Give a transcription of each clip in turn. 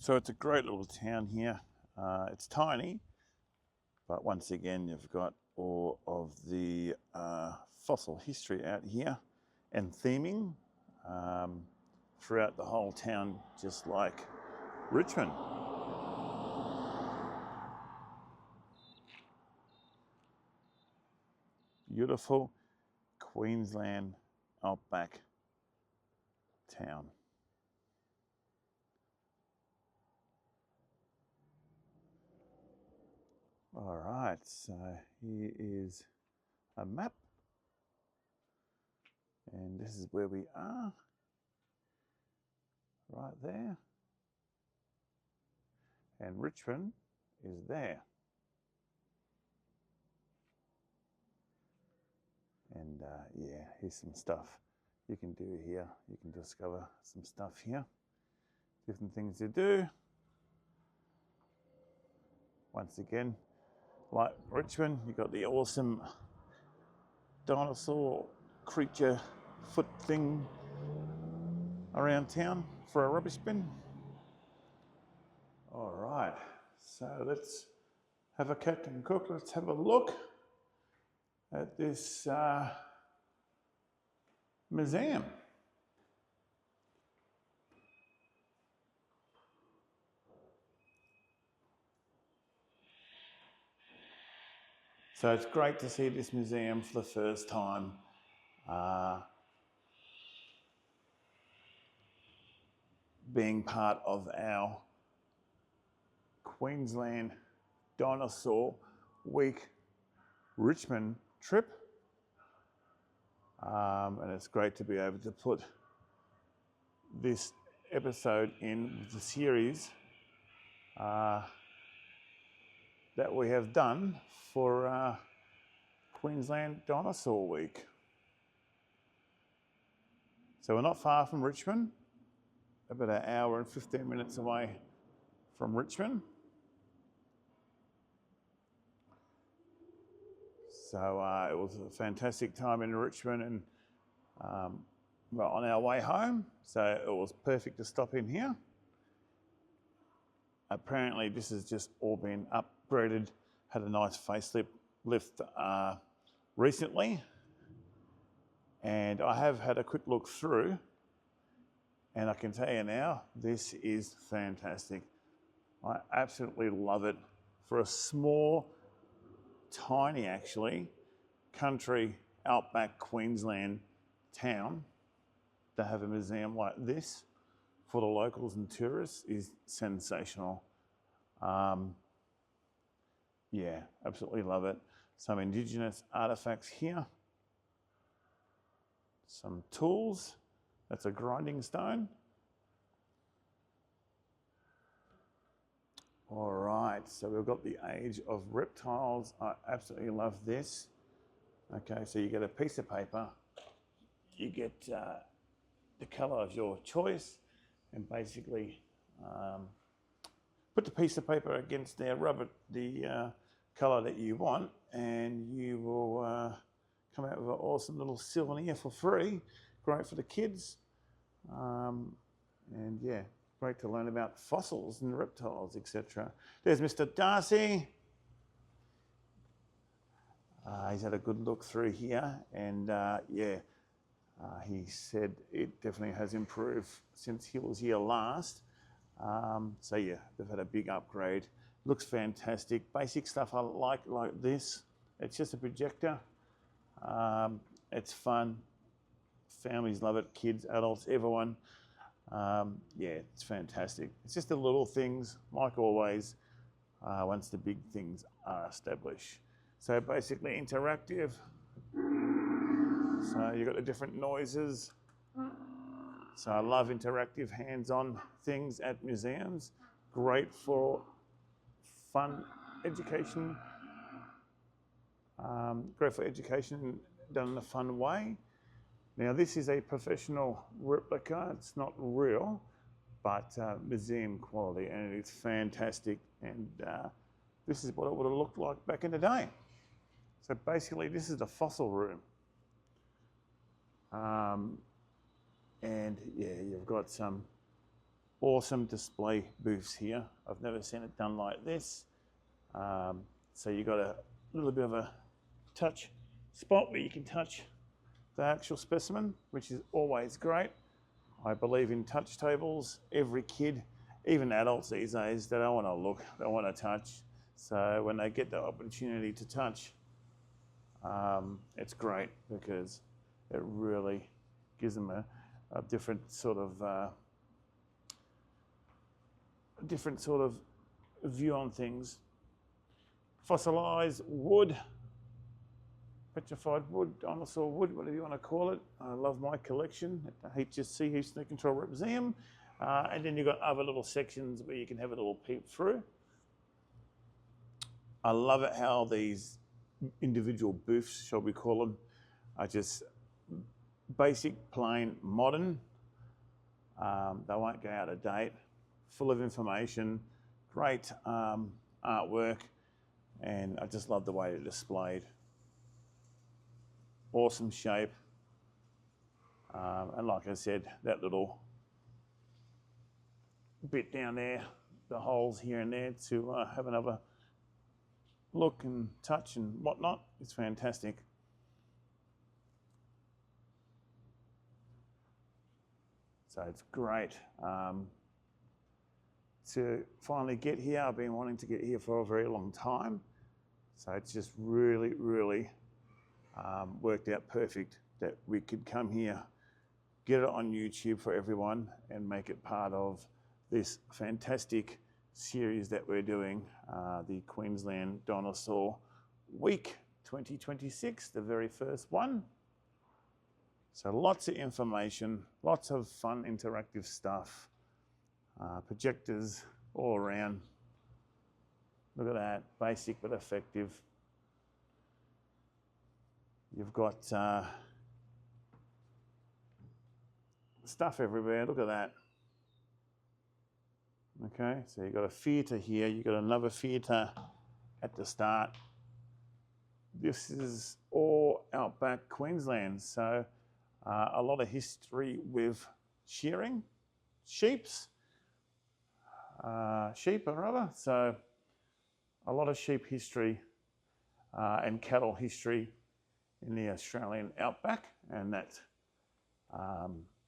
So it's a great little town here. It's tiny, but once again, you've got all of the fossil history out here and theming throughout the whole town, just like Richmond. Beautiful Queensland outback town. All right, so here is a map, and this is where we are, right there, and Richmond is there. And yeah, here's some stuff you can do here. You can discover some stuff here, different things to do. Once again, like Richmond, you've got the awesome dinosaur creature foot thing around town for a rubbish bin. All right, so let's have a cat and cook. Let's have a look at this museum. So it's great to see this museum for the first time. Being part of our Queensland Dinosaur Week Richmond trip. And it's great to be able to put this episode in the series that we have done for Queensland Dinosaur Week. So we're not far from Richmond, about an hour and 15 minutes away from Richmond. So it was a fantastic time in Richmond, and we're on our way home, so it was perfect to stop in here. Apparently this has just all been upgraded, had a nice facelift recently, and I have had a quick look through, and I can tell you now, this is fantastic. I absolutely love it. For a small, tiny actually, country outback Queensland town, to have a museum like this for the locals and tourists is sensational. Yeah, absolutely love it. Some Indigenous artifacts here. Some tools. That's a grinding stone. All right, so we've got the age of reptiles. I absolutely love this. Okay, so you get a piece of paper, you get the colour of your choice, and basically put the piece of paper against there, rub it the colour that you want, and you will come out with an awesome little souvenir for free. Great for the kids. And yeah, great to learn about fossils and reptiles, etc. There's Mr. Darcy. He's had a good look through here, and yeah, he said it definitely has improved since he was here last. So yeah, they've had a big upgrade. Looks fantastic. Basic stuff I like this. It's just a projector. It's fun. Families love it, kids, adults, everyone. Yeah, it's fantastic. It's just the little things, like always, once the big things are established. So basically interactive. So you've got the different noises. So I love interactive hands-on things at museums. Great for fun education. Great for education done in a fun way. Now this is a professional replica. It's not real, but museum quality, and it's fantastic. And this is what it would have looked like back in the day. So basically this is the fossil room. And yeah, you've got some awesome display booths here. I've never seen it done like this. So you've got a little bit of a touch spot where you can touch the actual specimen, which is always great. I believe in touch tables. Every kid, even adults these days, they don't want to look, they want to touch. So when they get the opportunity to touch, it's great because it really gives them a different sort of view on things. Fossilized wood, petrified wood, dinosaur wood, whatever you want to call it. I love my collection at the H.S.C. Houston Control Rep Museum. And then you've got other little sections where you can have a little peep through. I love it how these individual booths, shall we call them, are just basic, plain, modern. They won't go out of date, full of information, great artwork, and I just love the way they're displayed. Awesome shape. And like I said, that little bit down there, the holes here and there to have another look and touch and whatnot, it's fantastic. So it's great to finally get here. I've been wanting to get here for a very long time. So it's just really, really worked out perfect that we could come here, get it on YouTube for everyone and make it part of this fantastic series that we're doing, the Queensland Dinosaur Week 2026, the very first one. So lots of information, lots of fun interactive stuff, projectors all around. Look at that, basic but effective. You've got stuff everywhere, look at that. Okay, so you've got a theatre here, you've got another theatre at the start. This is all outback Queensland, so a lot of history with shearing, sheep, so a lot of sheep history and cattle history in the Australian outback, and that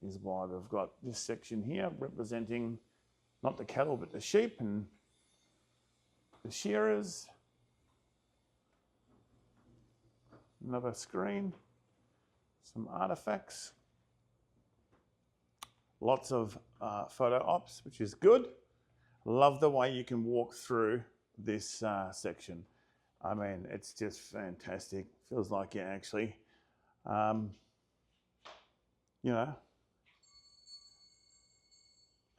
is why we've got this section here representing not the cattle but the sheep and the shearers. Another screen, some artifacts, lots of photo ops, which is good. Love the way you can walk through this section. I mean, it's just fantastic. Feels like you're actually,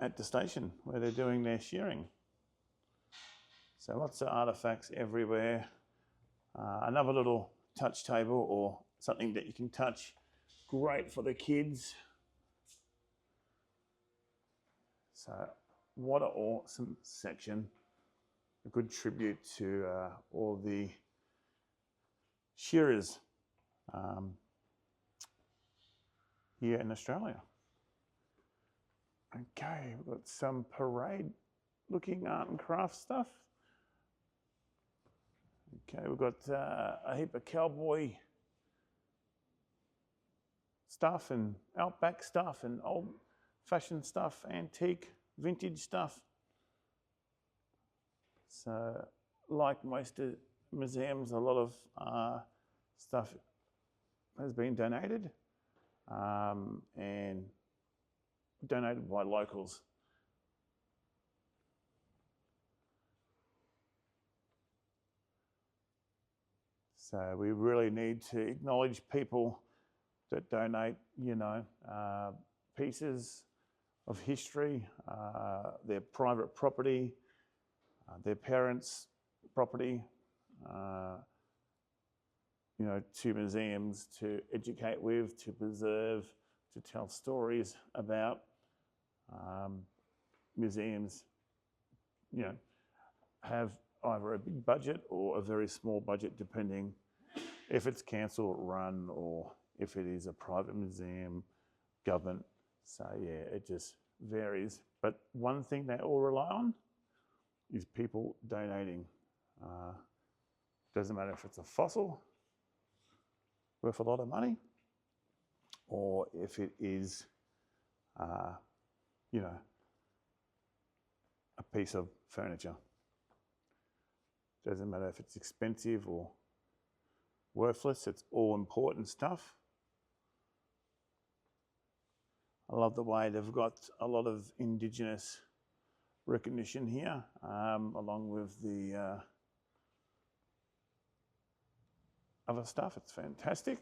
at the station where they're doing their shearing. So lots of artifacts everywhere. Another little touch table or something that you can touch. Great for the kids. So what an awesome section. A good tribute to all the shearers here in Australia. Okay, we've got some parade looking art and craft stuff. Okay, we've got a heap of cowboy stuff and outback stuff and old fashioned stuff, antique, vintage stuff. So like most museums, a lot of stuff has been donated and donated by locals. So we really need to acknowledge people that donate, pieces of history, their private property, their parents' property, to museums to educate with, to preserve, to tell stories about. Museums, have either a big budget or a very small budget, depending if it's council run or if it is a private museum, government. So yeah, it just varies. But one thing they all rely on is people donating. Doesn't matter if it's a fossil worth a lot of money, or if it is, you know, a piece of furniture. Doesn't matter if it's expensive or worthless, it's all important stuff. I love the way they've got a lot of Indigenous recognition here, along with the other stuff. It's fantastic.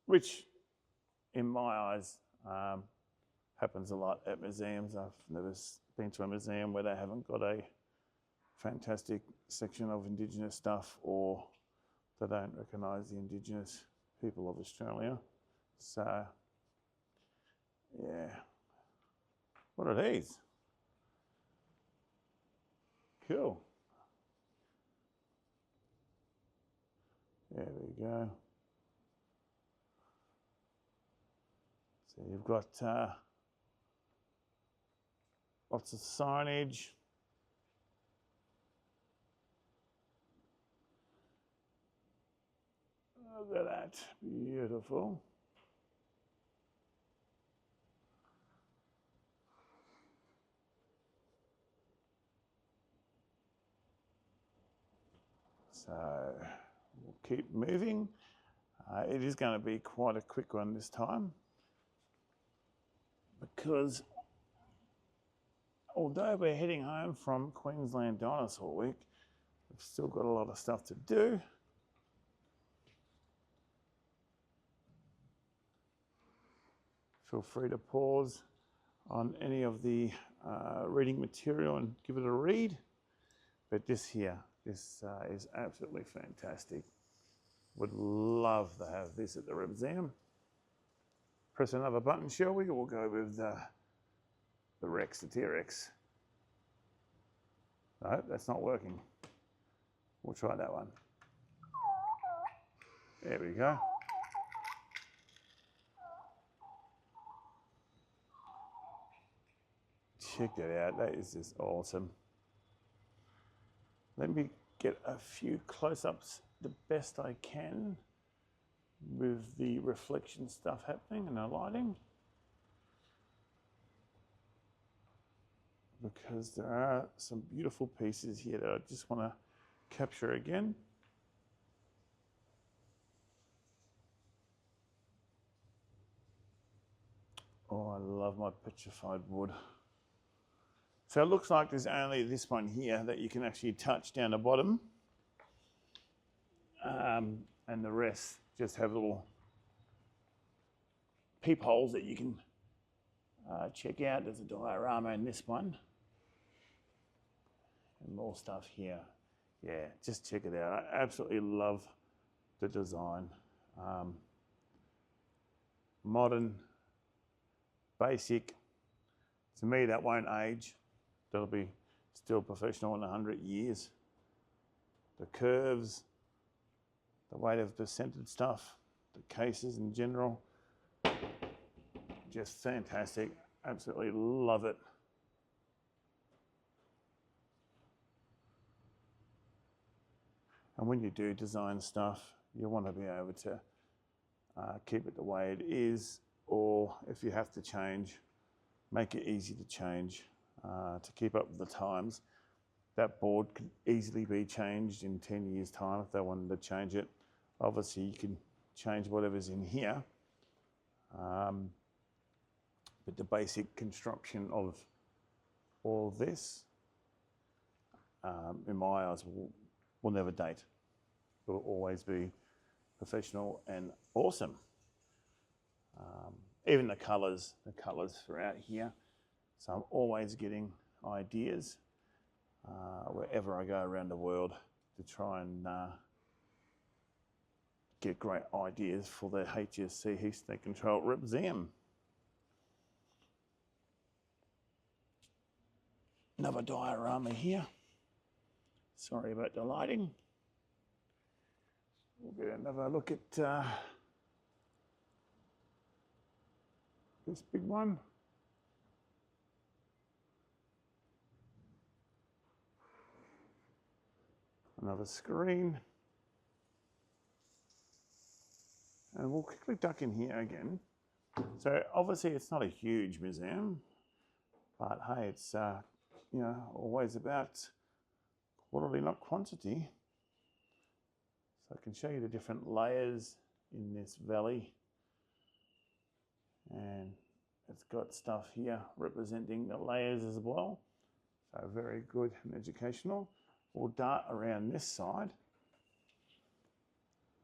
Which, in my eyes, happens a lot at museums. I've never been to a museum where they haven't got a fantastic section of Indigenous stuff, or they don't recognise the Indigenous people of Australia. So, yeah. What are these? Cool. There we go. So you've got lots of signage. Look at that, beautiful. So we'll keep moving. It is going to be quite a quick one this time, because although we're heading home from Queensland Dinosaur Week, we've still got a lot of stuff to do. Feel free to pause on any of the reading material and give it a read. But this here, this is absolutely fantastic. Would love to have this at the museum. Press another button, shall we? We'll go with the Rex, the T-Rex. No, that's not working. We'll try that one. There we go. Check that out, that is just awesome. Let me get a few close-ups the best I can with the reflection stuff happening and the lighting, because there are some beautiful pieces here that I just want to capture again. Oh, I love my petrified wood. So it looks like there's only this one here that you can actually touch down the bottom, and the rest just have little peepholes that you can check out. There's a diorama in this one, and more stuff here. Yeah, just check it out. I absolutely love the design. Modern, basic. To me, that won't age. That'll be still professional in 100 years. The curves, the way they've presented stuff, the cases in general, just fantastic. Absolutely love it. And when you do design stuff, you want to be able to keep it the way it is, or if you have to change, make it easy to change to keep up with the times. That board could easily be changed in 10 years' time if they wanted to change it. Obviously, you can change whatever's in here, but the basic construction of all of this, in my eyes, will never date. It will always be professional and awesome. Even the colours throughout here. So I'm always getting ideas wherever I go around the world to try and get great ideas for the H.S.C. Heat Control Museum. Another diorama here. Sorry about the lighting. We'll get another look at this big one. Another screen. And we'll quickly duck in here again. So obviously it's not a huge museum, but hey, it's you know, always about quality, not quantity. So I can show you the different layers in this valley. And it's got stuff here representing the layers as well. So very good and educational. We'll dart around this side.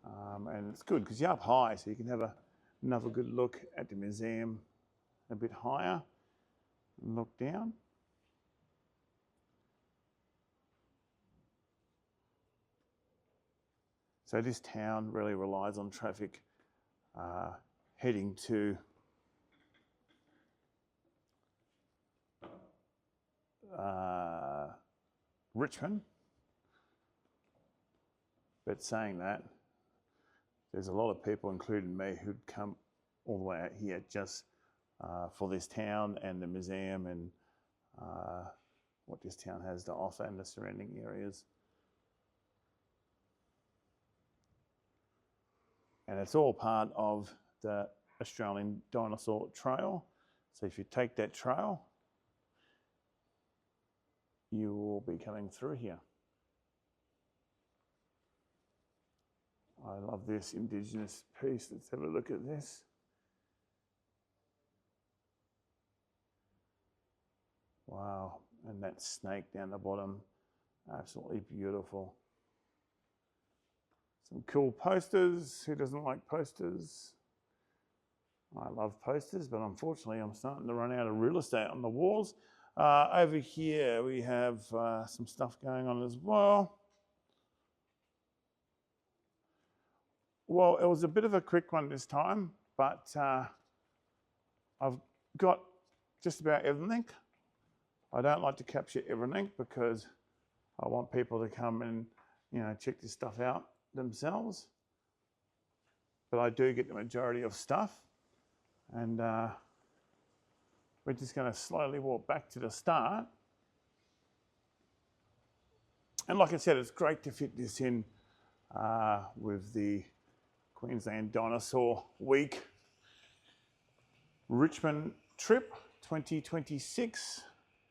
And it's good because you're up high, so you can have another good look at the museum a bit higher and look down. So this town really relies on traffic heading to Richmond. But saying that, there's a lot of people, including me, who'd come all the way out here just for this town and the museum and what this town has to offer and the surrounding areas. And it's all part of the Australian Dinosaur Trail. So if you take that trail, you will be coming through here. I love this Indigenous piece. Let's have a look at this. Wow, and that snake down the bottom, absolutely beautiful. Some cool posters. Who doesn't like posters? I love posters, but unfortunately I'm starting to run out of real estate on the walls. Over here we have some stuff going on as well. Well, it was a bit of a quick one this time, but I've got just about everything. I don't like to capture everything because I want people to come and, you know, check this stuff out themselves. But I do get the majority of stuff, and we're just going to slowly walk back to the start. And like I said, it's great to fit this in with the Queensland Dinosaur Week Richmond trip 2026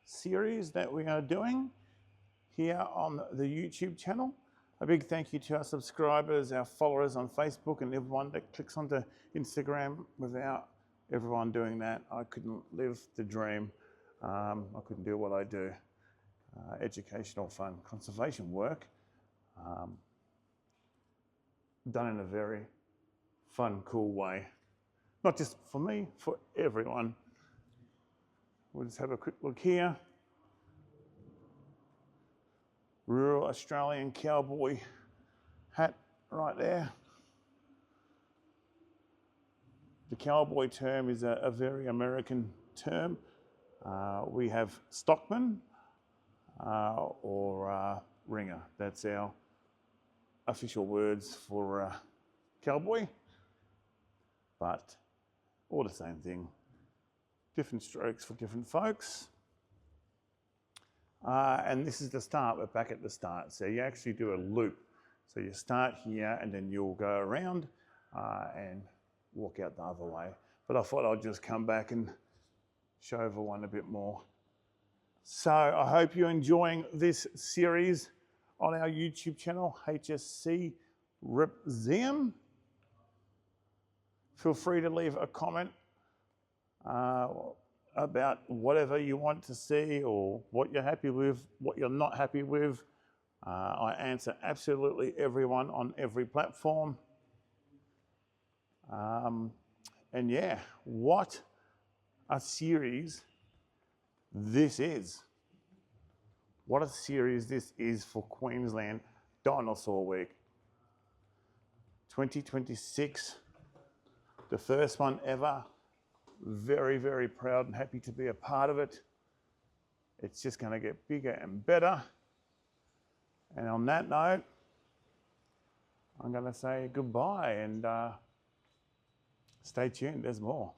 series that we are doing here on the YouTube channel. A big thank you to our subscribers, our followers on Facebook, and everyone that clicks onto Instagram. Without everyone doing that, I couldn't live the dream. I couldn't do what I do. Educational, fun, conservation work, done in a very fun, cool way. Not just for me, for everyone. We'll just have a quick look here. Rural Australian cowboy hat right there. The cowboy term is a very American term. We have stockman or ringer. That's our official words for cowboy, but all the same thing. Different strokes for different folks. And this is the start. We're back at the start. So you actually do a loop. So you start here and then you'll go around and walk out the other way. But I thought I'd just come back and show everyone a bit more. So I hope you're enjoying this series on our YouTube channel, H.S.C. Museum. Feel free to leave a comment about whatever you want to see or what you're happy with, what you're not happy with. I answer absolutely everyone on every platform. And yeah, what a series this is. What a series this is for Queensland Dinosaur Week 2026. The first one ever. Very, very proud and happy to be a part of it. It's just going to get bigger and better. And on that note, I'm going to say goodbye and stay tuned, there's more.